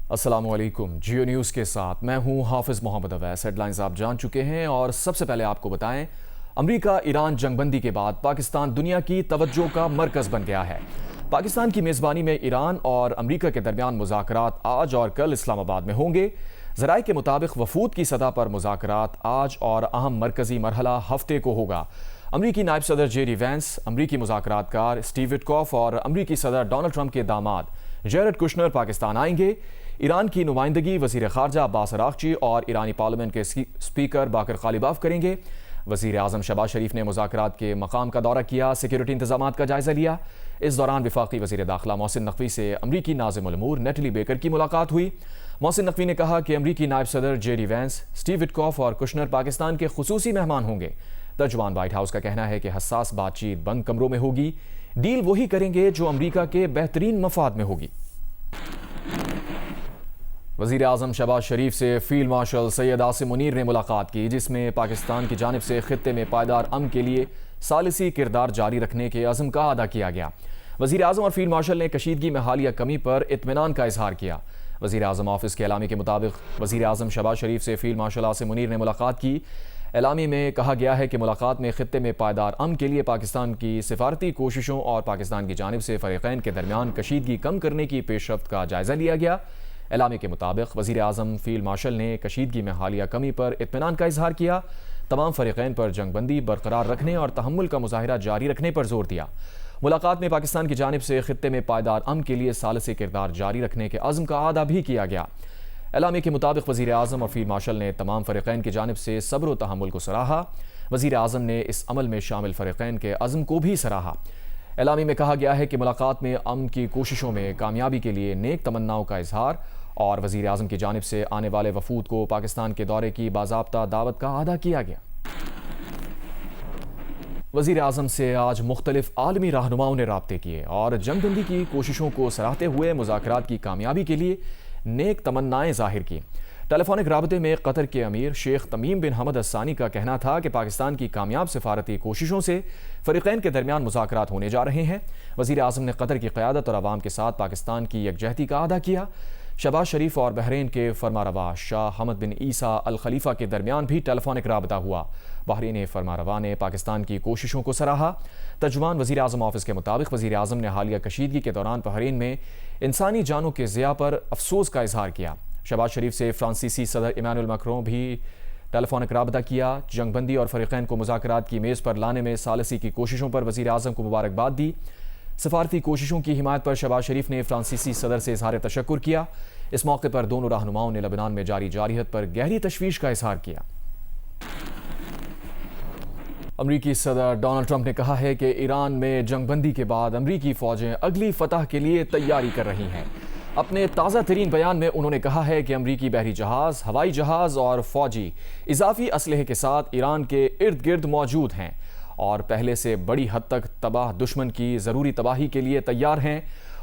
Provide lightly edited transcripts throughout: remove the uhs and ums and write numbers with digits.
अस्सलाम वालेकुम। जियो न्यूज़ के साथ मैं हूं हाफिज़ मोहम्मद अवैस। हेडलाइंस आप जान चुके हैं और सबसे पहले आपको बताएं, अमेरिका ईरान जंगबंदी के बाद पाकिस्तान दुनिया की तवज्जो का मरकज़ बन गया है। पाकिस्तान की मेज़बानी में ईरान और अमेरिका के दरमियान मुज़ाकरात आज और कल इस्लामाबाद में होंगे। ज़राए के मुताबिक वफूद की सतह पर मुज़ाकरात आज और अहम मरकज़ी मरहला हफ्ते को होगा। अमरीकी नायब सदर जेडी वैंस, अमरीकी मुज़ाकरातकार स्टीव विटकॉफ और अमरीकी सदर डोनाल्ड ट्रंप के दामाद जैरेड कुशनर पाकिस्तान आएंगे। ईरान की नुमाइंदगी वज़ीर ख़ारजा अब्बास अराग़ची और ईरानी पार्लियामेंट के स्पीकर बाकर ग़ालिबाफ करेंगे। वज़ीर आज़म शहबाज शरीफ ने मुज़ाकरात के मकाम का दौरा किया, सिक्योरिटी इंतज़ामात का जायज़ा लिया। इस दौरान वफ़ाक़ी वज़ीर दाखिला मोहसिन नक़वी से अमरीकी नाज़िमुल उमूर नेटली बेकर की मुलाकात हुई। मोहसिन नक़वी ने कहा कि अमरीकी नायब सदर जेडी वैंस, स्टीव विटकॉफ और कुशनर पाकिस्तान के ख़ुसूसी मेहमान होंगे। तर्जुमान वाइट हाउस का कहना है कि हसास बातचीत बंद कमरों में होगी। डील वही करेंगे जो अमरीका के बेहतरीन मफाद में होगी। वज़ीर आज़म शहबाज शरीफ से फील्ड मार्शल सैयद आसिम मुनीर ने मुलाकात की, जिसमें पाकिस्तान की जानिब से खित्ते में पायदार अमन के लिए सालिसी किरदार जारी रखने के अज़म का अदा किया गया। वज़ीर आज़म और फील्ड मार्शल ने कशीदगी में हालिया कमी पर इत्मीनान का इजहार किया। वज़ीर आज़म ऑफिस के एलामी के मुताबिक वज़ीर आज़म शहबाज शरीफ से फील्ड मार्शल आसिम मुनीर ने मुलाकात की। एलामी में कहा गया है कि मुलाकात में खित्ते में पायदार अमन के लिए पाकिस्तान की सिफारती कोशिशों और पाकिस्तान की जानिब से फ़रीक़ैन के दरमियान कशीदगी कम करने की पेशरफ्त का जायज़ा लिया गया। एलामी के मुताबिक वज़ीर आज़म फील्ड मार्शल ने कशीदगी में हालिया कमी पर इत्मीनान का इजहार किया। तमाम फ़रीक़ैन पर जंगबंदी बरकरार रखने और तहम्मुल का मुज़ाहिरा जारी रखने पर जोर दिया। मुलाकात में पाकिस्तान की जानिब से खित्ते में पायदार अमन के लिए सालिसी किरदार जारी रखने के अज़्म का अदा भी किया गया। एलामी के मुताबिक वज़ीर आज़म और फील्ड मार्शल ने तमाम फ़रीक़ैन की जानिब से सब्र व तहम्मुल को सराहा। वज़ीर आज़म ने इस अमल में शामिल फ़रीक़ैन के अज़्म को भी सराहा। एलामी में कहा गया है कि मुलाकात में अमन की कोशिशों में कामयाबी के लिए नेक तमन्नाओं का इजहार और वज़ीर आज़म की जानिब से आने वाले वफूद को पाकिस्तान के दौरे की बाज़ाब्ता दावत का अदा किया गया। वज़ीर आज़म से आज मुख्तलिफ आलमी रहनुमाओं ने राब्ते किए और जंगबंदी की कोशिशों को सराहते हुए मुज़ाकरात की कामयाबी के लिए नेक तमन्नाएं ज़ाहिर की। टेलीफोनिक राबते में कतर के अमीर शेख तमीम बिन हमद अस्सानी का कहना था कि पाकिस्तान की कामयाब सफारती कोशिशों से फ़रीक़ैन के दरमियान मुज़ाकरात होने जा रहे हैं। वज़ीर आज़म ने कतर की क़यादत और आवाम के साथ पाकिस्तान की यकजहती का अदा किया। शहबाज शरीफ और बहरीन के फरमारवा शाह हमद बिन ईसा अल खलीफा के दरमियान भी टेलीफोनिक राबता हुआ। बहरीन फरमारवा ने पाकिस्तान की कोशिशों को सराहा। तर्जुमान वज़ीर आज़म ऑफिस के मुताबिक वज़ीर आज़म ने हालिया कशीदगी के दौरान बहरीन में इंसानी जानों के ज़िया पर अफसोस का इजहार किया। शहबाज शरीफ से फ्रांसीसी सदर इमानुएल मैक्रों भी टेलीफोनिक राबता किया। जंगबंदी और फ़रीक़ैन को मुज़ाकरात की मेज़ पर लाने में सालिसी की कोशिशों पर वज़ीर आज़म को मुबारकबाद दी। सफारती कोशिशों की हिमायत पर शहबाज शरीफ ने फ्रांसीसी सदर से इजहार तशक्कुर किया। इस मौके पर दोनों रहनुमाओं ने लबनान में जारी जारहियत पर गहरी तशवीश का इजहार किया। अमरीकी सदर डोनाल्ड ट्रंप ने कहा है कि ईरान में जंगबंदी के बाद अमरीकी फ़ौजें अगली फतह के लिए तैयारी कर रही हैं। अपने ताज़ा तरीन बयान में उन्होंने कहा है कि अमरीकी बहरी जहाज़, हवाई जहाज़ और फ़ौजी इजाफी असलहे के साथ ईरान के इर्द गिर्द मौजूद हैं और पहले से बड़ी हद तक तबाह दुश्मन की ज़रूरी तबाही के लिए तैयार हैं।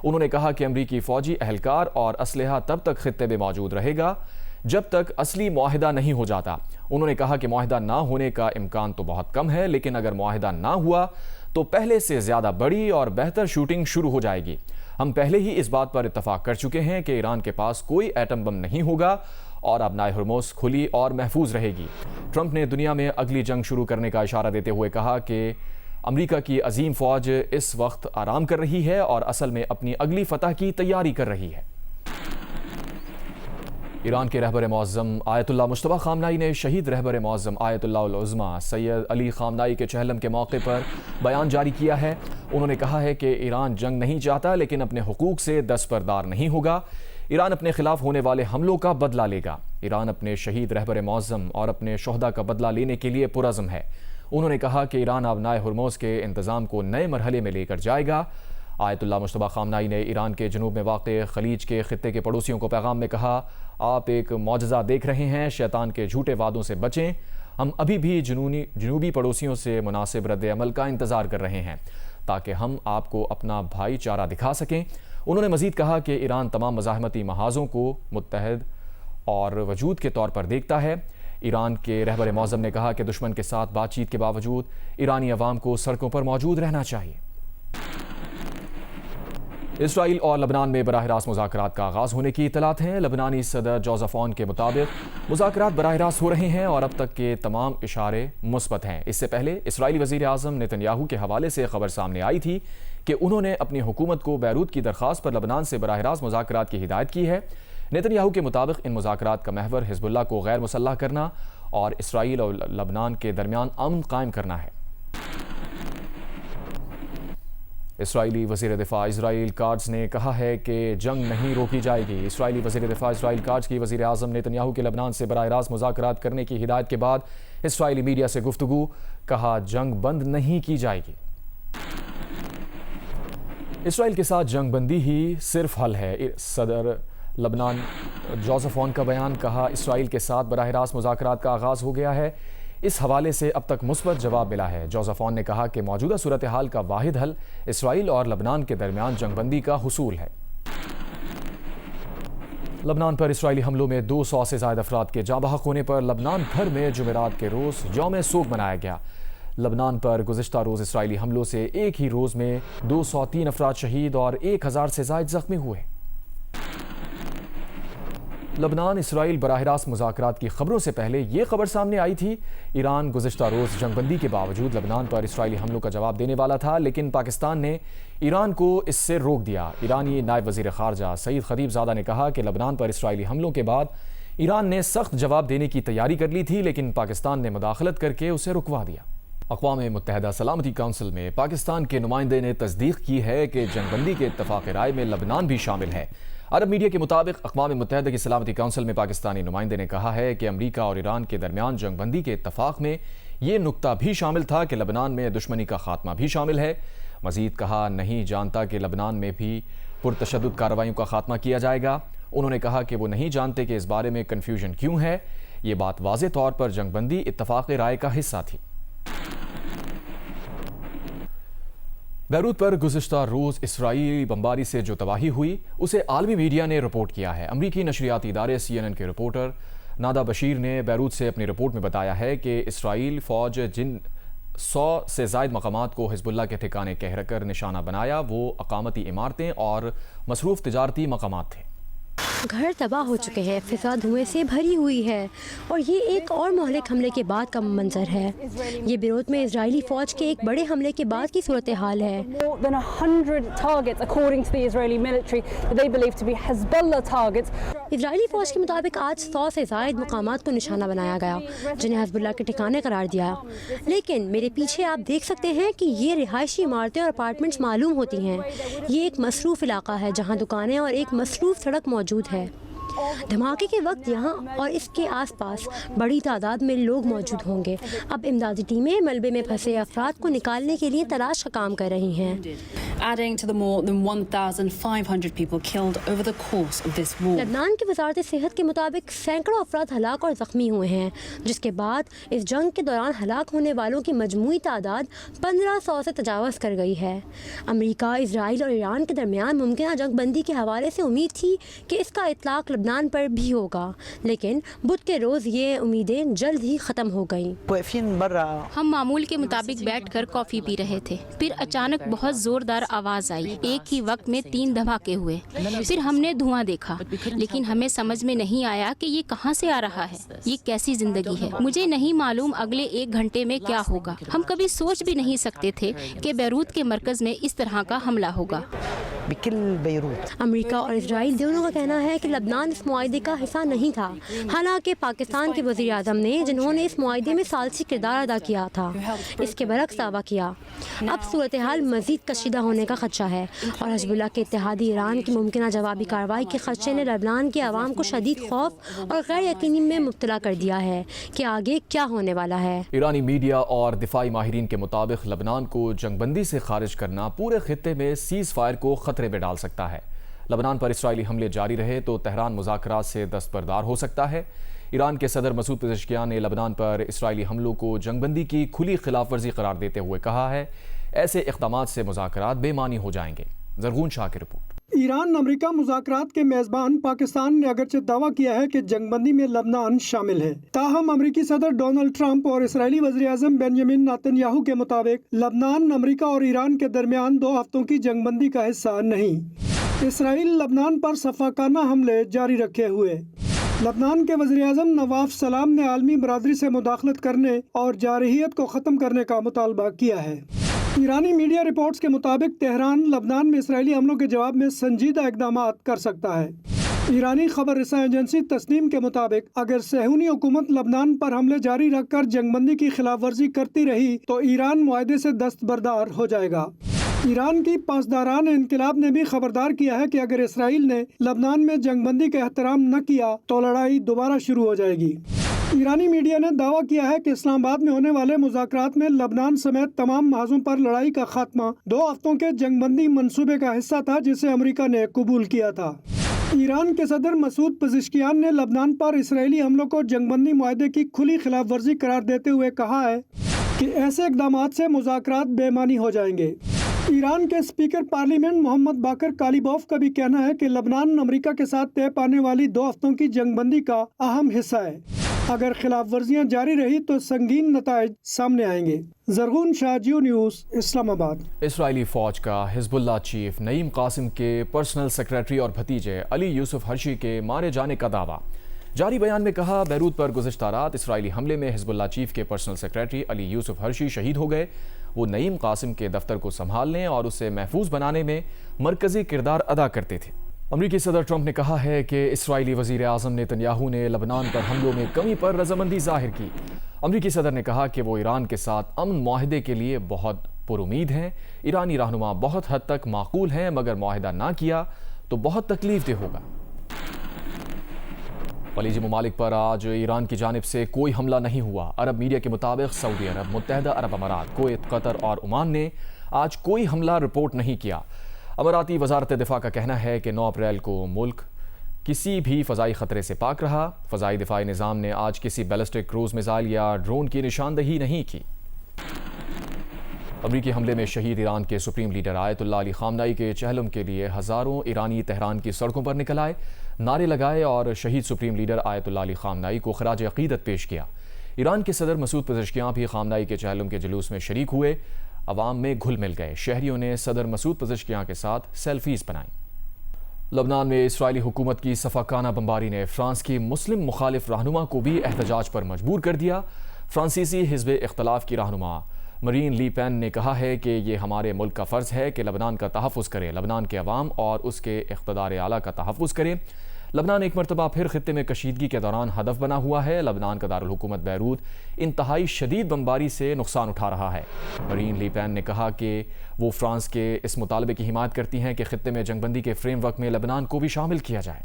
उन्होंने कहा कि अमरीकी फ़ौजी एहलकार और असलहा तब तक खित्ते में मौजूद रहेगा जब तक असली मुआहिदा नहीं हो जाता। उन्होंने कहा कि मुआहिदा ना होने का इम्कान तो बहुत कम है, लेकिन अगर मुआहिदा ना हुआ तो पहले से ज़्यादा बड़ी और बेहतर शूटिंग शुरू हो जाएगी। हम पहले ही इस बात पर इत्तफाक कर चुके हैं कि ईरान के पास कोई एटम बम नहीं होगा और अब हुर्मुज़ खुली और महफूज रहेगी। ट्रंप ने दुनिया में अगली जंग शुरू करने का इशारा देते हुए कहा कि अमेरिका की अजीम फ़ौज इस वक्त आराम कर रही है और असल में अपनी अगली फतह की तैयारी कर रही है। ईरान के रहबर मुअज़्ज़म आयतुल्लाह मुज्तबा ख़ामनाई ने शहीद रहबर मुअज़्ज़म आयतुल्लाह उल उज़्मा सैयद अली ख़ामनाई के चहलम के मौके पर बयान जारी किया है। उन्होंने कहा है कि ईरान जंग नहीं चाहता, लेकिन अपने हुकूक से दस्तबरदार नहीं होगा। ईरान अपने खिलाफ होने वाले हमलों का बदला लेगा। ईरान अपने शहीद रहबर मुअज़्ज़म और अपने शुहदा का बदला लेने के लिए पुरज़्म है। उन्होंने कहा कि ईरान अब हुर्मुज़ के इंतज़ाम को नए मरहले में लेकर जाएगा। आयतुल्लाह मुज्तबा ख़ामनाई ने ईरान के जनूब में वाक़े खलीज के खित्ते के पड़ोसियों को पैगाम में कहा, आप एक मौजज़ा देख रहे हैं, शैतान के झूठे वादों से बचें। हम अभी भी जनूबी पड़ोसियों से मुनासिब रद्द अमल का इंतज़ार कर रहे हैं ताकि हम आपको अपना भाईचारा दिखा सकें। उन्होंने मज़ीद कहा कि ईरान तमाम मज़ाहमती महाज़ों को मुत्तहद और वजूद के तौर पर देखता है। ईरान के रहबर मुअज़्ज़म ने कहा कि दुश्मन के साथ बातचीत के बावजूद ईरानी अवाम को सड़कों पर मौजूद रहना चाहिए। اسرائیل اور لبنان میں براہ راست مذاکرات کا آغاز ہونے کی اطلاعات ہیں۔ لبنانی صدر جوزف اون کے مطابق مذاکرات براہ راست ہو رہے ہیں اور اب تک کے تمام اشارے مثبت ہیں۔ اس سے پہلے اسرائیلی وزیر اعظم نیتن یاہو کے حوالے سے خبر سامنے آئی تھی کہ انہوں نے اپنی حکومت کو بیروت کی درخواست پر لبنان سے براہ راست مذاکرات کی ہدایت کی ہے۔ نیتن یاہو کے مطابق ان مذاکرات کا محور حزب اللہ کو غیر مسلح کرنا اور اسرائیل اور لبنان کے درمیان امن قائم کرنا ہے۔ اسرائیلی وزیر دفاع اسرائیل کاٹز نے کہا ہے کہ جنگ نہیں روکی جائے گی۔ اسرائیلی وزیر دفاع اسرائیل کاٹز کی وزیر اعظم نیتن یاہو کے لبنان سے براہ راست مذاکرات کرنے کی ہدایت کے بعد اسرائیلی میڈیا سے گفتگو، کہا جنگ بند نہیں کی جائے گی۔ اسرائیل کے ساتھ جنگ بندی ہی صرف حل ہے، صدر لبنان جوزف اون کا بیان، کہا اسرائیل کے ساتھ براہ راست مذاکرات کا آغاز ہو گیا ہے۔ اس حوالے سے اب تک مثبت جواب ملا ہے۔ جوزف اون نے کہا کہ موجودہ صورتحال کا واحد حل اسرائیل اور لبنان کے درمیان جنگ بندی کا حصول ہے۔ لبنان پر اسرائیلی حملوں میں 200 سے زائد افراد کے جاں بحق ہونے پر لبنان بھر میں جمعرات کے روز یوم سوگ منایا گیا۔ لبنان پر گزشتہ روز اسرائیلی حملوں سے ایک ہی روز میں 203 افراد شہید اور 1000 سے زائد زخمی ہوئے۔ لبنان اسرائیل براہ راست مذاکرات کی خبروں سے پہلے یہ خبر سامنے آئی تھی۔ ایران گزشتہ روز جنگ بندی کے باوجود لبنان پر اسرائیلی حملوں کا جواب دینے والا تھا، لیکن پاکستان نے ایران کو اس سے روک دیا۔ ایرانی نائب وزیر خارجہ سعید خطیب زادہ نے کہا کہ لبنان پر اسرائیلی حملوں کے بعد ایران نے سخت جواب دینے کی تیاری کر لی تھی، لیکن پاکستان نے مداخلت کر کے اسے رکوا دیا۔ اقوام متحدہ سلامتی کونسل میں پاکستان کے نمائندے نے تصدیق کی ہے کہ جنگ بندی کے اتفاق رائے میں لبنان بھی شامل ہے۔ عرب میڈیا کے مطابق اقوام متحدہ کی سلامتی کونسل میں پاکستانی نمائندے نے کہا ہے کہ امریکہ اور ایران کے درمیان جنگ بندی کے اتفاق میں یہ نکتہ بھی شامل تھا کہ لبنان میں دشمنی کا خاتمہ بھی شامل ہے۔ مزید کہا نہیں جانتا کہ لبنان میں بھی پرتشدد کارروائیوں کا خاتمہ کیا جائے گا۔ انہوں نے کہا کہ وہ نہیں جانتے کہ اس بارے میں کنفیوژن کیوں ہے۔ یہ بات واضح طور پر جنگ بندی اتفاق رائے کا حصہ تھی۔ بیروت پر گزشتہ روز اسرائیلی بمباری سے جو تباہی ہوئی اسے عالمی میڈیا نے رپورٹ کیا ہے۔ امریکی نشریاتی ادارے CNN کے رپورٹر نادا بشیر نے بیروت سے اپنی رپورٹ میں بتایا ہے کہ اسرائیل فوج جن 100 سے زائد مقامات کو حزب اللہ کے ٹھکانے کہہ کر نشانہ بنایا وہ اقامتی عمارتیں اور مصروف تجارتی مقامات تھے۔ گھر تباہ ہو چکے ہیں، فضا دھوئیں سے بھری ہوئی ہے اور یہ ایک اور مہلک حملے کے بعد کا منظر ہے۔ یہ بیروت میں اسرائیلی فوج کے ایک بڑے حملے کے بعد کی صورتحال ہے۔ اسرائیلی فوج کے مطابق آج 100 سے زائد مقامات کو نشانہ بنایا گیا جنہیں حزب اللہ کے ٹھکانے قرار دیا، لیکن میرے پیچھے آپ دیکھ سکتے ہیں کہ یہ رہائشی عمارتیں اور اپارٹمنٹس معلوم ہوتی ہیں۔ یہ ایک مصروف علاقہ ہے جہاں دکانیں اور ایک مصروف سڑک موجود ہے۔ دھماکے کے وقت یہاں اور اس کے آس پاس بڑی تعداد میں لوگ موجود ہوں گے۔ اب امدادی ٹیمیں ملبے میں پھنسے افراد کو نکالنے کے لیے تلاش کا کام کر رہی ہیں۔ لبنان کی وزارت صحت کے مطابق سینکڑوں افراد ہلاک اور زخمی ہوئے ہیں، جس کے بعد اس جنگ کے دوران ہلاک ہونے والوں کی مجموعی تعداد 1500 سے تجاوز کر گئی ہے۔ امریکہ، اسرائیل اور ایران کے درمیان ممکنہ جنگ بندی کے حوالے سے امید تھی کہ اس کا اطلاق لبنان پر بھی ہوگا، لیکن بدھ کے روز یہ امیدیں جلد ہی ختم ہو گئیں۔ ہم معمول کے مطابق بیٹھ کر کافی پی رہے تھے، پھر اچانک بہت زوردار آواز آئی۔ ایک ہی وقت میں 3 دھماکے ہوئے، پھر ہم نے دھواں دیکھا، لیکن ہمیں سمجھ میں نہیں آیا کہ یہ کہاں سے آ رہا ہے، یہ کیسی زندگی ہے۔ مجھے نہیں معلوم اگلے 1 گھنٹے میں کیا ہوگا۔ ہم کبھی سوچ بھی نہیں سکتے تھے کہ بیروت کے مرکز میں اس طرح کا حملہ ہوگا۔ امریکہ اور اسرائیل دونوں کا کہنا ہے کہ لبنان اس معاہدے کا حصہ نہیں تھا، حالانکہ پاکستان کے وزیر اعظم نے جنہوں نے اس معاہدے میں ثالثی کردار ادا کیا تھا اس کے برعکس دعویٰ کیا۔ اب صورتحال مزید کشیدہ ہونے کا خدشہ ہے اور حزب اللہ کے اتحادی ایران کی ممکنہ جوابی کارروائی کے خدشے نے لبنان کے عوام کو شدید خوف اور غیر یقینی میں مبتلا کر دیا ہے کہ آگے کیا ہونے والا ہے۔ ایرانی میڈیا اور دفاعی ماہرین کے مطابق لبنان کو جنگ بندی سے خارج کرنا پورے خطے میں سیز فائر کو خطرے میں ڈال سکتا ہے۔ لبنان پر اسرائیلی حملے جاری رہے تو تہران مذاکرات سے دستبردار ہو سکتا ہے۔ ایران کے صدر مسعود پزشکیان نے لبنان پر اسرائیلی حملوں کو جنگ بندی کی کھلی خلاف ورزی قرار دیتے ہوئے کہا ہے ایسے اقدامات سے مذاکرات بے معنی ہو جائیں گے۔ زرغون شاہ کی رپورٹ۔ ایران امریکہ مذاکرات کے میزبان پاکستان نے اگرچہ دعویٰ کیا ہے کہ جنگ بندی میں لبنان شامل ہے، تاہم امریکی صدر ڈونلڈ ٹرمپ اور اسرائیلی وزیر اعظم بنجامن نیتن یاہو کے مطابق لبنان امریکہ اور ایران کے درمیان 2 ہفتوں کی جنگ بندی کا حصہ نہیں۔ इसराइल लबनान पर सफाकाना हमले जारी रखे हुए। लबनान के वज़ीर-ए-आज़म नवाफ सलाम ने आलमी बरादरी से मुदाखलत करने और जारहियत को ख़त्म करने का मुतालबा किया है। ईरानी मीडिया रिपोर्ट्स के मुताबिक तेहरान लबनान में इसराइली हमलों के जवाब में संजीदा इक़दाम कर सकता है। ईरानी खबर रसां एजेंसी तस्नीम के मुताबिक अगर सहूनी हुकूमत लबनान पर हमले जारी रखकर जंगबंदी की खिलाफ वर्जी करती रही तो ईरान मुआहदे से दस्तबरदार हो जाएगा। ईरान की पासदारान इनकलाब ने भी खबरदार किया है कि अगर इसराइल ने लबनान में जंगबंदी का एहतराम न किया तो लड़ाई दोबारा शुरू हो जाएगी। ईरानी मीडिया ने दावा किया है कि इस्लामाबाद में होने वाले मुज़ाकरात में लबनान समेत तमाम महाजों पर लड़ाई का खात्मा 2 हफ्तों के जंगबंदी मंसूबे का हिस्सा था, जिसे अमेरिका ने कबूल किया था। ईरान के सदर मसूद पज़ेश्कियान ने लबनान पर इसराइली हमलों को जंगबंदी मुआहदे की खुली खिलाफ वर्जी करार देते हुए कहा है कि ऐसे इक़दामात से मुज़ाकरात बेमानी हो जाएंगे। ईरान के स्पीकर पार्लियामेंट मोहम्मद बाकर कालिबोफ का भी कहना है कि लबनान अमेरिका के साथ तय पाने वाली 2 हफ्तों की जंगबंदी का अहम हिस्सा है। अगर खिलाफ वर्जियाँ जारी रही तो संगीन नताइज सामने आएंगे। ज़रगून शाह, जियो न्यूज़, इस्लामाबाद। इसराइली फ़ौज का हिज़्बुल्लाह चीफ नईम कासिम के पर्सनल सेक्रेटरी और भतीजे अली यूसुफ हर्शी के मारे जाने का दावा। जारी बयान में कहा, बैरूत पर गुज़िश्ता रात इसराइली हमले में हिज़्बुल्लाह चीफ के personal secretary Ali Yusuf Hershey शहीद हो गए। वो नईम कासिम के दफ्तर को संभालने और उसे महफूज बनाने में मरकज़ी किरदार अदा करते थे। अमरीकी सदर ट्रंप ने कहा है कि इसराइली वज़ीर आज़म नेतन्याहू ने लबनान पर हमलों में कमी पर रज़ामंदी ज़ाहिर की। अमरीकी सदर ने कहा कि वो ईरान के साथ अमन मुआहदे के लिए बहुत पुरुमीद हैं। ईरानी रहनुमा बहुत हद तक माकूल हैं, मगर मुआहदा ना किया तो बहुत तकलीफ दे होगा। खलीजी ममालिक पर आज ईरान की जानिब से कोई हमला नहीं हुआ। अरब मीडिया के मुताबिक सऊदी अरब, मुत्तहदा अरब अमारात, कुवैत, कतर और ओमान ने आज कोई हमला रिपोर्ट नहीं किया। अमाराती वजारत दिफा का कहना है कि 9 अप्रैल को मुल्क किसी भी फ़ज़ाई ख़तरे से पाक रहा। फ़ज़ाई दिफाई निज़ाम ने आज किसी बैलिस्टिक क्रूज़ मिसाइल या ड्रोन की निशानदही नहीं की। अमरीकी हमले में शहीद ईरान के सुप्रीम लीडर आयतुल्लाह अली ख़ामनाई के चहलम के लिए हज़ारों ईरानी तेहरान की सड़कों पर निकल आए, नारे लगाए और शहीद सुप्रीम लीडर आयतुल्लाह अली ख़ामनाई को खराज अक़ीदत पेश किया। ईरान के सदर मसूद पज़ेश्कियान भी ख़ामनाई के चहलम के जुलूस में शरीक हुए, अवाम में घुल मिल गए। शहरियों ने सदर मसूद पज़ेश्कियान के साथ सेल्फीज़ बनाई। लबनान में इसराइली हुकूमत की सफाकाना बमबारी ने फ्रांस की मुस्लिम मुखालिफ रहनुमा को भी एहतजाज पर मजबूर कर दिया। फ्रांसीसी हिज़्ब इख्तलाफ की रहनुमा मरीन ली पेन ने कहा है कि ये हमारे मुल्क का फ़र्ज़ है कि लबनान का तहफ़्फ़ुज़ करे, लबनान के अवाम और उसके इक़्तिदार आला का तहफ़्फ़ुज़ करे। लबनान एक मरतबा फिर खित्ते में कशीदगी के दौरान हदफ बना हुआ है। लबनान का दारुल हुकूमत बैरूत इंतहाई शदीद बमबारी से नुकसान उठा रहा है। मरीन ली पेन ने कहा कि वो फ्रांस के इस मुतालबे की हिमायत करती हैं कि खित्ते में जंगबंदी के फ्रेमवर्क में लबनान को भी शामिल किया जाए।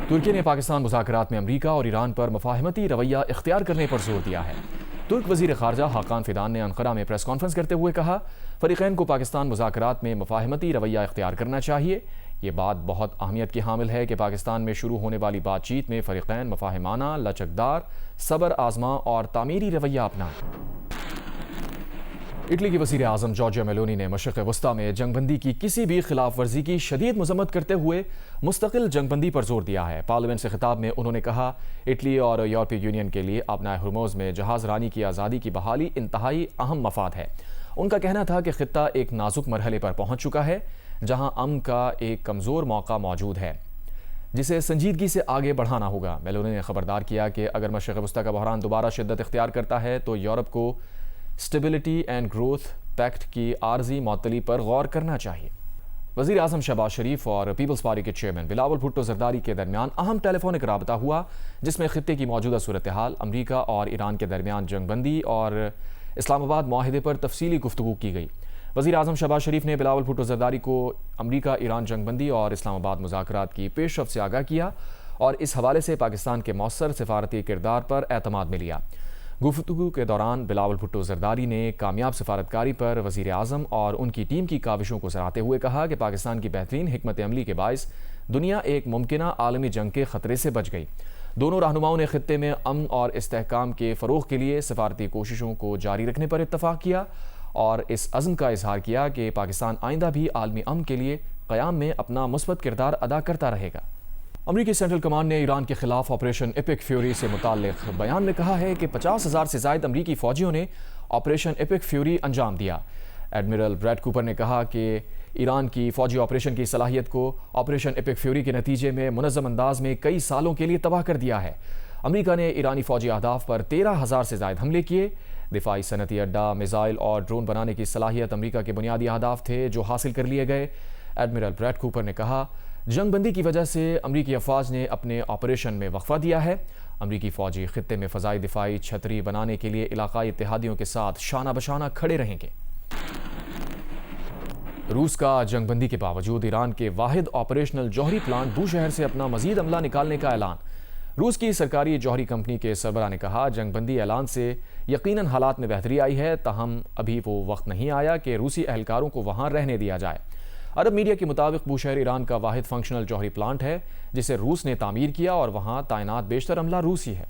तुर्की ने पाकिस्तान मुज़ाकरात में अमरीका और ईरान पर मुफाहमती रवैया इख्तियार करने पर जोर दिया है। तुर्क वज़ीर ख़ारजा हाकान फिदान ने अंकारा में प्रेस कॉन्फ्रेंस करते हुए कहा, फ़रीक़ैन को पाकिस्तान मुज़ाकरात में मुफाहमती रवैया इख्तियार करना चाहिए। ये बात बहुत अहमियत की हामिल है कि पाकिस्तान में शुरू होने वाली बातचीत में फ़रीक़ैन मुफाहिमाना, लचकदार, सब्र आज़मा और तामीरी रवैया अपनाएं। इटली के वज़ीर आज़म जॉर्जिया मेलोनी ने मशरिक़ वस्ता में जंगबंदी की किसी भी खिलाफ वर्जी की शदीद मज़म्मत करते हुए मुस्तकिल जंगबंदी पर जोर दिया है। पार्लियामेंट से खिताब में उन्होंने कहा, इटली और यूरोपीय यूनियन के लिए अपना हुर्मुज़ में जहाज़ रानी की आज़ादी की बहाली इंतहाई अहम मफाद है। उनका कहना था कि खित्ता एक नाजुक मरहले पर पहुँच चुका है, जहाँ अमन का एक कमज़ोर मौका मौजूद है, जिसे संजीदगी से आगे बढ़ाना होगा। मेलोनी ने खबरदार किया कि अगर मशरिक़ वस्ता का बहरान दोबारा शिद्दत इख्तियार करता है तो यूरोप को स्टेबिलिटी एंड ग्रोथ पैक्ट की आर्जी मअतली पर गौर करना चाहिए। वज़ीर आज़म शहबाज शरीफ और पीपल्स पार्टी के चेयरमैन बिलावल भुट्टो ज़रदारी के दरमियान अहम टेलीफोनिक राबता हुआ, जिसमें खित्ते की मौजूदा सूरत हाल, अमरीका और ईरान के दरमियान जंगबंदी और इस्लामाबाद मुआहदे पर तफसीली गुफ्तगू की गई। वज़ीर आज़म शहबाज शरीफ ने बिलावल भुट्टो ज़रदारी को अमरीका ईरान जंगबंदी और इस्लामाबाद मुज़ाकरात की पेशरफ़्त से आगाह किया और इस हवाले से पाकिस्तान के मौसर सिफारती किरदार पर एतमाद में लिया। गुफ्तगू के दौरान बिलावल भुट्टो ज़रदारी ने कामयाब सफारतकारी पर वज़ीर आज़म और उनकी टीम की काविशों को सराहते हुए कहा कि पाकिस्तान की बेहतरीन हिकमत अमली के बाइस दुनिया एक मुमकिना आलमी जंग के ख़तरे से बच गई। दोनों रहनुमाओं ने खित्ते में अमन और इस्तेहकाम के फ़रोग़ के लिए सफारती कोशिशों को जारी रखने पर इत्तफ़ाक़ किया और इस अज़्म का इजहार किया कि पाकिस्तान आइंदा भी आलमी अमन के लिए क़याम में अपना मुस्बत किरदार अदा करता रहेगा। अमरीकी सेंट्रल कमांड ने ईरान के खिलाफ ऑपरेशन एपिक फ्यूरी से मुताल्लिक़ बयान में कहा है कि 50,000 से ज़ायद अमरीकी फ़ौजियों ने ऑपरेशन एपिक फ्यूरी अंजाम दिया। ایڈمرل بریڈ کوپر نے کہا کہ ایران کی فوجی آپریشن کی صلاحیت کو آپریشن ایپک فیوری کے نتیجے میں منظم انداز میں کئی سالوں کے لیے تباہ کر دیا ہے۔ امریکہ نے ایرانی فوجی اہداف پر 13,000 سے زائد حملے کیے۔ دفاعی صنعتی اڈہ، میزائل اور ڈرون بنانے کی صلاحیت امریکہ کے بنیادی اہداف تھے جو حاصل کر لیے گئے۔ ایڈمرل بریڈ کوپر نے کہا، جنگ بندی کی وجہ سے امریکی افواج نے اپنے آپریشن میں وقفہ دیا ہے۔ امریکی فوجی خطے میں فضائی دفاعی چھتری بنانے کے لیے علاقائی اتحادیوں کے ساتھ شانہ بشانہ کھڑے رہیں گے۔ روس کا جنگ بندی کے باوجود ایران کے واحد آپریشنل جوہری پلانٹ بوشہر سے اپنا مزید عملہ نکالنے کا اعلان۔ روس کی سرکاری جوہری کمپنی کے سربراہ نے کہا، جنگ بندی اعلان سے یقیناً حالات میں بہتری آئی ہے، تاہم ابھی وہ وقت نہیں آیا کہ روسی اہلکاروں کو وہاں رہنے دیا جائے۔ عرب میڈیا کے مطابق بوشہر ایران کا واحد فنکشنل جوہری پلانٹ ہے جسے روس نے تعمیر کیا اور وہاں تعینات بیشتر عملہ روسی ہے۔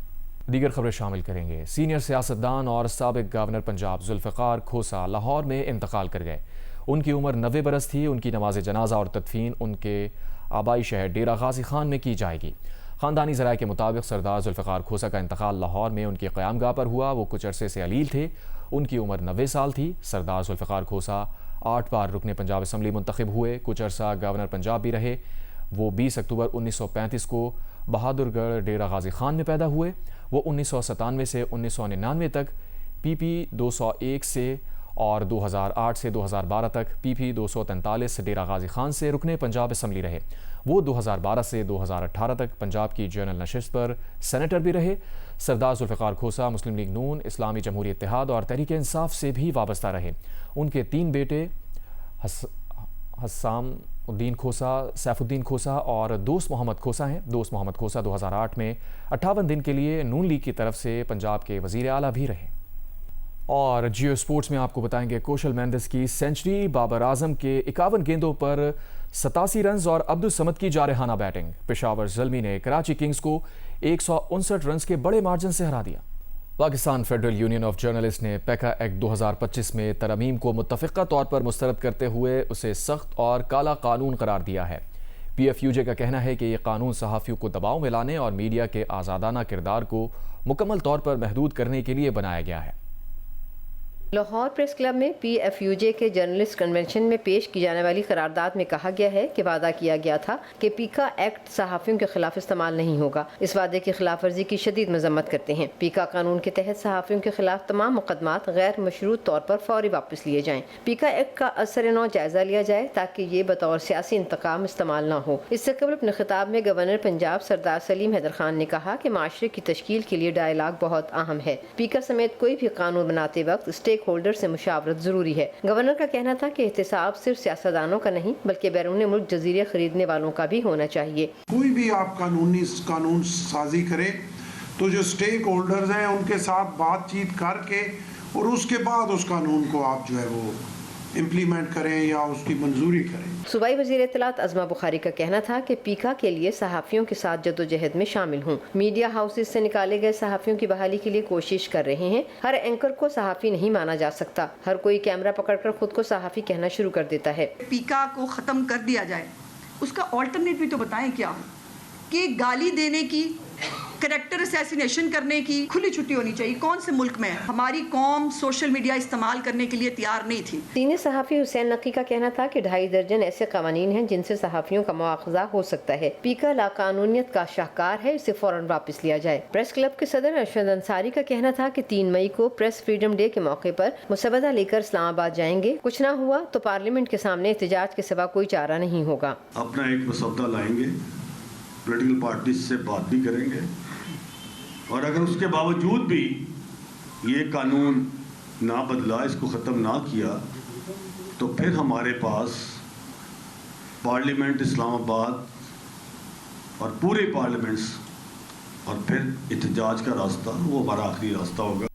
دیگر خبریں شامل کریں گے۔ سینئر سیاستدان اور سابق گورنر پنجاب ذوالفقار کھوسا لاہور میں انتقال کر گئے۔ ان کی عمر 90 برس تھی۔ ان کی نماز جنازہ اور تدفین ان کے آبائی شہر ڈیرہ غازی خان میں کی جائے گی۔ خاندانی ذرائع کے مطابق سردار ذوالفقار کھوسا کا انتقال لاہور میں ان کی قیام گاہ پر ہوا۔ وہ کچھ عرصے سے علیل تھے۔ ان کی عمر 90 سال تھی۔ سردار ذوالفقار کھوسا 8 بار رکن پنجاب اسمبلی منتخب ہوئے۔ کچھ عرصہ گورنر پنجاب بھی رہے۔ وہ 20 اکتوبر 1935 کو بہادر گڑھ ڈیرہ غازی خان میں پیدا ہوئے۔ وہ 1997 سے 1999 تک PP 201 سے اور 2008 سے 2012 تک PP 243 ڈیرہ غازی خان سے رکن پنجاب اسمبلی رہے۔ وہ 2012 سے 2018 تک پنجاب کی جنرل نشست پر سینیٹر بھی رہے۔ سردار ذوالفقار کھوسا مسلم لیگ نون، اسلامی جمہوری اتحاد اور تحریک انصاف سے بھی وابستہ رہے۔ ان کے 3 بیٹے حسام الدین کھوسا، سیف الدین کھوسا اور دوست محمد کھوسا ہیں۔ دوست محمد کھوسا 2008 میں 58 دن کے لیے نون لیگ کی طرف سے پنجاب کے وزیر اعلیٰ بھی رہے۔ اور جیو اسپورٹس میں آپ کو بتائیں گے کوشل مینڈس کی سینچری، بابر اعظم کے 51 گیندوں پر 87 رنز اور عبدالصمد کی جارحانہ بیٹنگ۔ پشاور زلمی نے کراچی کنگز کو 159 رنز کے بڑے مارجن سے ہرا دیا۔ Pakistan federal union of journalist نے پیکا ایکٹ 2025 میں ترامیم کو متفقہ طور پر مسترد کرتے ہوئے اسے سخت اور کالا قانون قرار دیا ہے۔ PFUJ کا کہنا ہے کہ یہ قانون صحافیوں کو دباؤ میں لانے اور میڈیا کے آزادانہ کردار کو مکمل طور پر محدود کرنے کے لیے بنایا گیا ہے۔ لاہور پریس کلب میں PFUJ کے جرنلسٹ کنونشن میں پیش کی جانے والی قرارداد میں کہا گیا ہے کہ وعدہ کیا گیا تھا کہ پیکا ایکٹ صحافیوں کے خلاف استعمال نہیں ہوگا۔ اس وعدے کی خلاف ورزی کی شدید مذمت کرتے ہیں۔ پیکا قانون کے تحت صحافیوں کے خلاف تمام مقدمات غیر مشروط طور پر فوری واپس لیے جائیں۔ پیکا ایکٹ کا اثر نو جائزہ لیا جائے تاکہ یہ بطور سیاسی انتقام استعمال نہ ہو۔ اس سے قبل اپنے خطاب میں گورنر پنجاب سردار سلیم حیدر خان نے کہا کہ معاشرے کی تشکیل کے لیے ڈائلاگ بہت اہم ہے۔ پیکا سمیت کوئی بھی قانون بناتے وقت اسٹیک ہولڈر سے مشاورت ضروری ہے۔ گورنر کا کہنا تھا کہ احتساب صرف سیاستدانوں کا نہیں بلکہ بیرون ملک جزیرے خریدنے والوں کا بھی ہونا چاہیے۔ کوئی بھی آپ قانون سازی کرے تو جو اسٹیک ہولڈرز ہیں ان کے ساتھ بات چیت کر کے اور اس کے بعد اس قانون کو آپ جو ہے وہ امپلیمنٹ کریں یا اس کی منظوری کریں۔ صوبائی وزیر اطلاعات عظمہ بخاری کا کہنا تھا کہ پیکا کے لیے صحافیوں کے ساتھ جدوجہد میں شامل ہوں۔ میڈیا ہاؤسز سے نکالے گئے صحافیوں کی بحالی کے لیے کوشش کر رہے ہیں۔ ہر اینکر کو صحافی نہیں مانا جا سکتا۔ ہر کوئی کیمرہ پکڑ کر خود کو صحافی کہنا شروع کر دیتا ہے۔ پیکا کو ختم کر دیا جائے، اس کا آلٹرنیٹ بھی تو بتائیں کیا ہو کہ گالی دینے کی، کریکٹر اسیسینیشن کرنے کی کھلی چھٹی ہونی چاہیے۔ کون سے ملک میں ہماری قوم سوشل میڈیا استعمال کرنے کے لیے تیار نہیں تھی۔ سینئر صحافی حسین نقی کا کہنا تھا کہ 2.5 درجن ایسے قوانین ہیں جن سے صحافیوں کا مواخذہ ہو سکتا ہے۔ پیکا لاقانونیت کا شاہکار ہے، اسے فوراً واپس لیا جائے۔ پریس کلب کے صدر ارشد انصاری کا کہنا تھا کہ 3 مئی کو پریس فریڈم ڈے کے موقع پر مسودہ لے کر اسلام آباد جائیں گے۔ کچھ نہ ہوا تو پارلیمنٹ کے سامنے احتجاج کے سوا کوئی چارہ نہیں ہوگا۔ اپنا ایک مسودہ لائیں گے، پولیٹیکل پارٹیز سے بات بھی کریں گے، اور اگر اس کے باوجود بھی یہ قانون نہ بدلا، اس کو ختم نہ کیا، تو پھر ہمارے پاس پارلیمنٹ اسلام آباد اور پورے پارلیمنٹس اور پھر احتجاج کا راستہ، وہ ہمارا آخری راستہ ہوگا۔